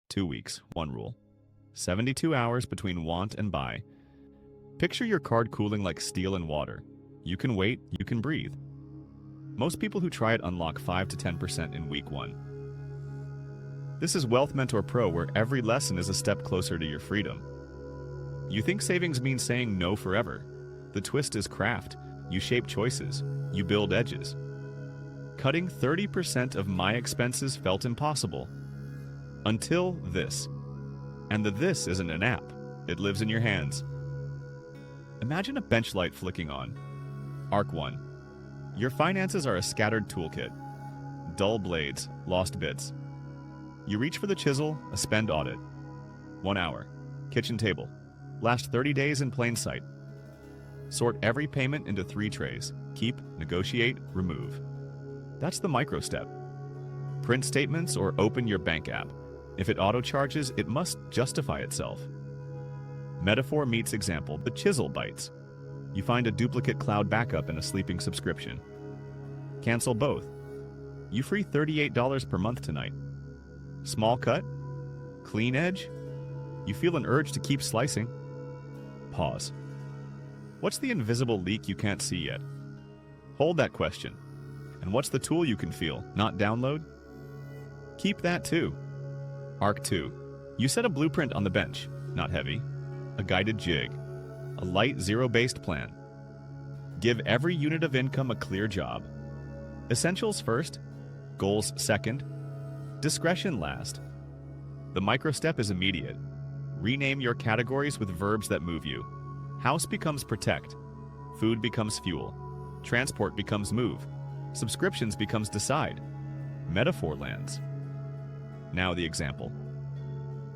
2 weeks, 1 rule. 72 hours between want and buy. Picture your card cooling like steel in water. You can wait, you can breathe. Most people who try it unlock 5 to 10% in week 1. This is Wealth Mentor Pro, where every lesson is a step closer to your freedom. You think savings means saying no forever. The twist is craft. You shape choices. You build edges. Cutting 30% of my expenses felt impossible. Until this. And the this isn't an app. It lives in your hands. Imagine a bench light flicking on. Arc 1. Your finances are a scattered toolkit. Dull blades, lost bits. You reach for the chisel, a spend audit. 1 hour. Kitchen table. Last 30 days in plain sight. Sort every payment into 3 trays. Keep, negotiate, remove. That's the micro step. Print statements or open your bank app. If it auto-charges, it must justify itself. Metaphor meets example, the chisel bites. You find a duplicate cloud backup in a sleeping subscription. Cancel both. You free $38 per month tonight. Small cut? Clean edge? You feel an urge to keep slicing. Pause. What's the invisible leak you can't see yet? Hold that question. And what's the tool you can feel, not download? Keep that too. Arc 2. You set a blueprint on the bench, not heavy. A guided jig. A light zero-based plan. Give every unit of income a clear job. Essentials first, goals second, discretion last. The micro step is immediate. Rename your categories with verbs that move you. House becomes protect. Food becomes fuel. Transport becomes move. Subscriptions becomes decide. Metaphor lands. Now the example.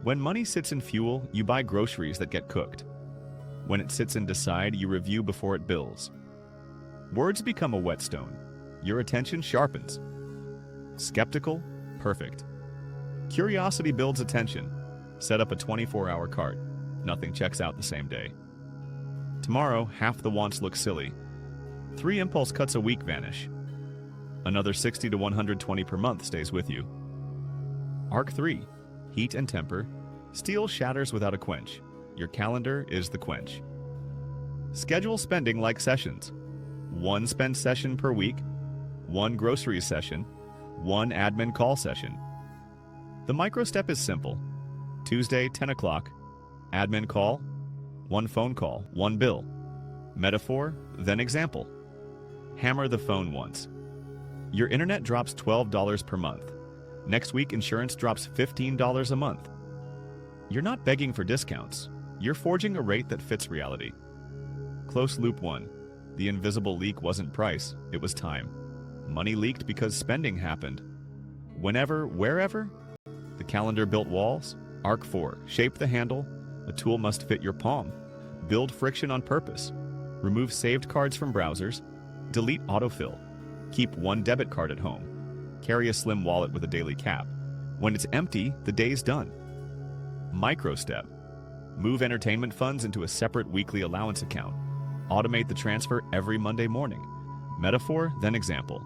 When money sits in fuel, you buy groceries that get cooked. When it sits in decide, you review before it bills. Words become a whetstone. Your attention sharpens. Skeptical? Perfect. Curiosity builds attention. Set up a 24-hour cart. Nothing checks out the same day. Tomorrow, half the wants look silly. 3 impulse cuts a week vanish. Another 60 to 120 per month stays with you. Arc 3. Heat and temper. Steel shatters without a quench. Your calendar is the quench. Schedule spending like sessions. 1 spend session per week. 1 grocery session. 1 admin call session. The micro step is simple. Tuesday, 10 o'clock. Admin call. 1 phone call. 1 bill. Metaphor, then example. Hammer the phone once. Your internet drops $12 per month. Next week, insurance drops $15 a month. You're not begging for discounts. You're forging a rate that fits reality. Close loop 1. The invisible leak wasn't price, it was time. Money leaked because spending happened. Whenever, wherever? The calendar built walls. Arc 4. Shape the handle. A tool must fit your palm. Build friction on purpose. Remove saved cards from browsers. Delete autofill. Keep 1 debit card at home. Carry a slim wallet with a daily cap. When it's empty, the day's done. Micro step. Move entertainment funds into a separate weekly allowance account. Automate the transfer every Monday morning. Metaphor, then example.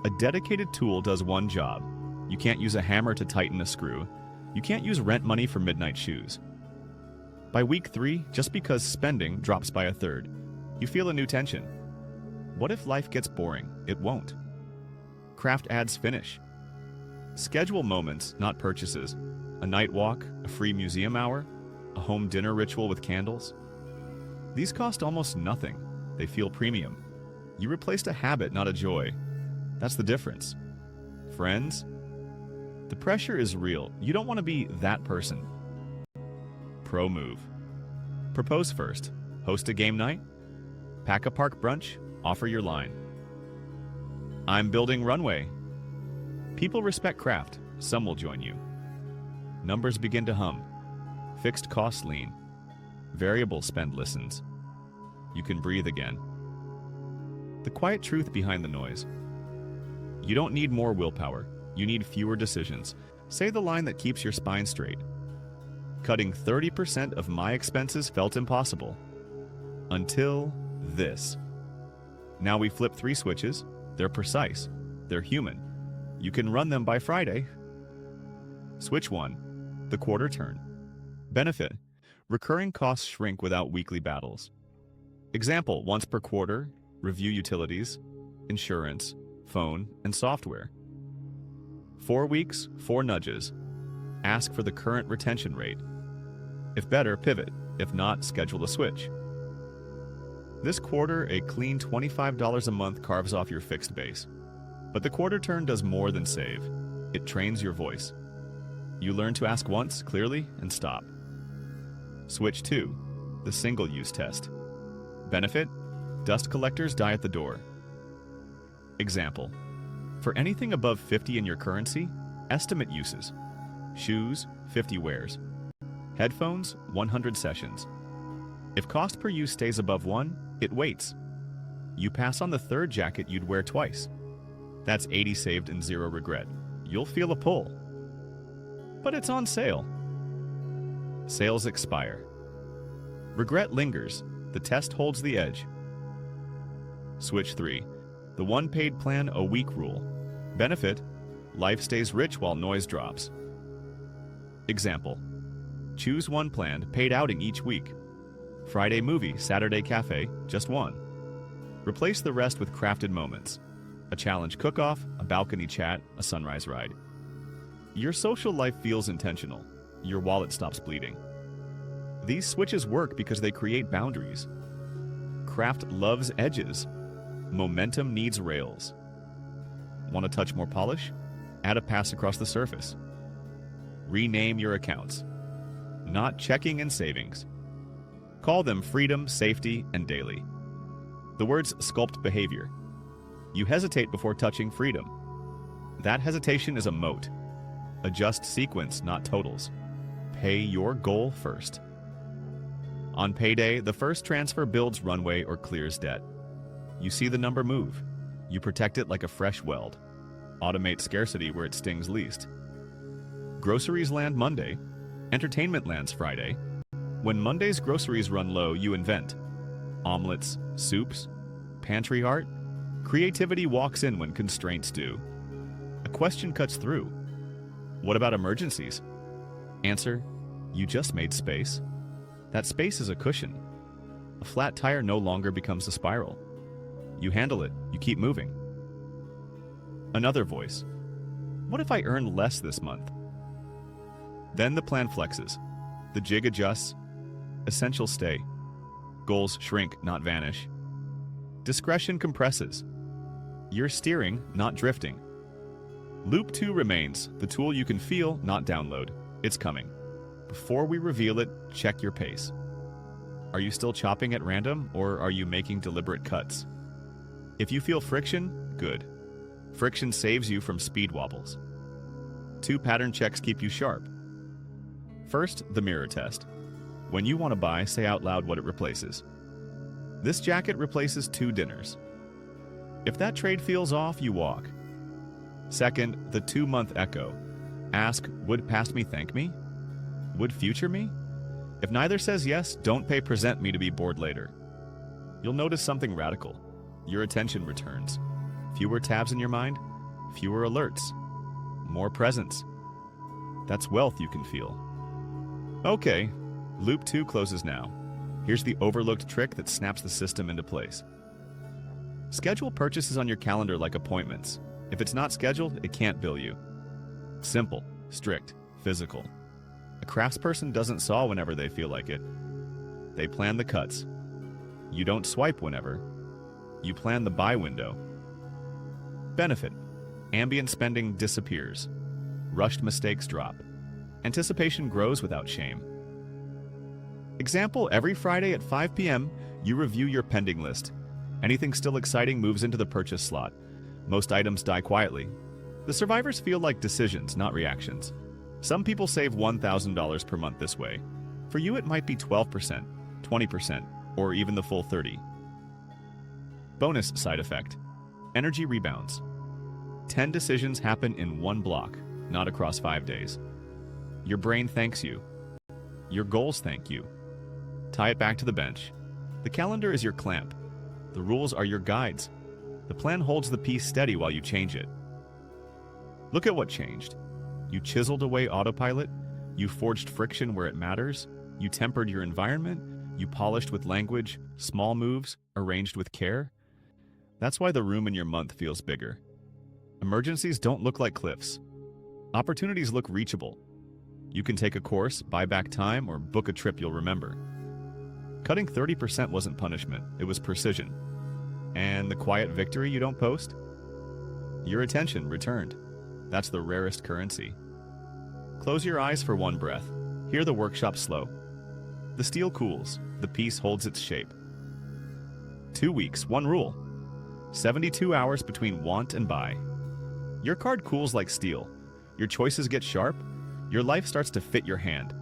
A dedicated tool does 1 job. You can't use a hammer to tighten a screw. You can't use rent money for midnight shoes. By week 3, just because spending drops by 1/3, you feel a new tension. What if life gets boring? It won't. Craft adds finish. Schedule moments, not purchases. A night walk, a free museum hour, a home dinner ritual with candles. These cost almost nothing. They feel premium. You replaced a habit, not a joy. That's the difference. Friends? The pressure is real. You don't want to be that person. Pro move. Propose first. Host a game night. Pack a park brunch. Offer your line. I'm building runway. People respect craft. Some will join you. Numbers begin to hum. Fixed costs lean. Variable spend listens. You can breathe again. The quiet truth behind the noise. You don't need more willpower. You need fewer decisions. Say the line that keeps your spine straight. Cutting 30% of my expenses felt impossible. Until this. Now we flip 3 switches. They're precise. They're human. You can run them by Friday. Switch 1. the quarter turn. Benefit: recurring costs shrink without weekly battles. Example: once per quarter, review utilities, insurance, phone, and software. 4 weeks, 4 nudges. Ask for the current retention rate. If better, pivot. If not, schedule a switch. This quarter, a clean $25 a month carves off your fixed base. But the quarter turn does more than save. It trains your voice. You learn to ask once, clearly, and stop. Switch 2, the single-use test. Benefit: dust collectors die at the door. Example: for anything above 50 in your currency, estimate uses. Shoes, 50 wears. Headphones, 100 sessions. If cost per use stays above 1, it waits. You pass on the third jacket you'd wear twice. That's 80 saved and 0 regret. You'll feel a pull. But it's on sale. Sales expire. Regret lingers. The test holds the edge. Switch 3, the one paid plan a week rule. Benefit: life stays rich while noise drops. Example: choose one planned paid outing each week. Friday movie, Saturday cafe, just one. Replace the rest with crafted moments. A challenge cook-off, a balcony chat, a sunrise ride. Your social life feels intentional. Your wallet stops bleeding. These switches work because they create boundaries. Craft loves edges. Momentum needs rails. Want to touch more polish? Add a pass across the surface. Rename your accounts. Not checking and savings. Call them freedom, safety, and daily. The words sculpt behavior. You hesitate before touching freedom. That hesitation is a moat. Adjust sequence, not totals. Pay your goal first. On payday, the first transfer builds runway or clears debt. You see the number move. You protect it like a fresh weld. Automate scarcity where it stings least. Groceries land Monday. Entertainment lands Friday. When Monday's groceries run low, you invent. Omelets, soups, pantry art. Creativity walks in when constraints do. A question cuts through. What about emergencies? Answer: you just made space. That space is a cushion. A flat tire no longer becomes a spiral. You handle it, you keep moving. Another voice: what if I earn less this month? Then the plan flexes. The jig adjusts. Essentials stay. Goals shrink, not vanish. Discretion compresses. You're steering, not drifting. Loop 2 remains, the tool you can feel, not download. It's coming. Before we reveal it, check your pace. Are you still chopping at random, or are you making deliberate cuts? If you feel friction, good. Friction saves you from speed wobbles. 2 pattern checks keep you sharp. First, the mirror test. When you want to buy, say out loud what it replaces. This jacket replaces 2 dinners. If that trade feels off, you walk. Second, the 2-month echo. Ask, would past me thank me? Would future me? If neither says yes, don't pay present me to be bored later. You'll notice something radical. Your attention returns. Fewer tabs in your mind, fewer alerts, more presence. That's wealth you can feel. Okay, loop 2 closes now. Here's the overlooked trick that snaps the system into place. Schedule purchases on your calendar like appointments. If it's not scheduled, it can't bill you. Simple, strict, physical. A craftsperson doesn't saw whenever they feel like it. They plan the cuts. You don't swipe whenever. You plan the buy window. Benefit: ambient spending disappears. Rushed mistakes drop. Anticipation grows without shame. Example: every Friday at 5 p.m., you review your pending list. Anything still exciting moves into the purchase slot. Most items die quietly. The survivors feel like decisions, not reactions. Some people save $1,000 per month this way. For you, it might be 12%, 20%, or even the full 30%. Bonus side effect: energy rebounds. 10 decisions happen in one block, not across 5 days. Your brain thanks you. Your goals thank you. Tie it back to the bench. The calendar is your clamp. The rules are your guides. The plan holds the piece steady while you change it. Look at what changed. You chiseled away autopilot, You forged friction where it matters. You tempered your environment. You polished with language, small moves, arranged with care. That's why the room in your month feels bigger. Emergencies don't look like cliffs. Opportunities look reachable. You can take a course, buy back time, or book a trip you'll remember. Cutting 30% wasn't punishment, it was precision. And the quiet victory you don't post? Your attention returned. That's the rarest currency. Close your eyes for one breath. Hear the workshop slow. The steel cools. The piece holds its shape. 2 weeks, one rule. 72 hours between want and buy. Your card cools like steel. Your choices get sharp. Your life starts to fit your hand.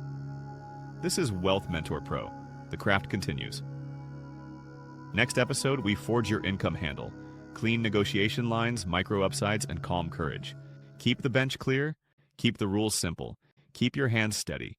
This is Wealth Mentor Pro. The craft continues. Next episode, we forge your income handle. Clean negotiation lines, micro upsides, and calm courage. Keep the bench clear. Keep the rules simple. Keep your hands steady.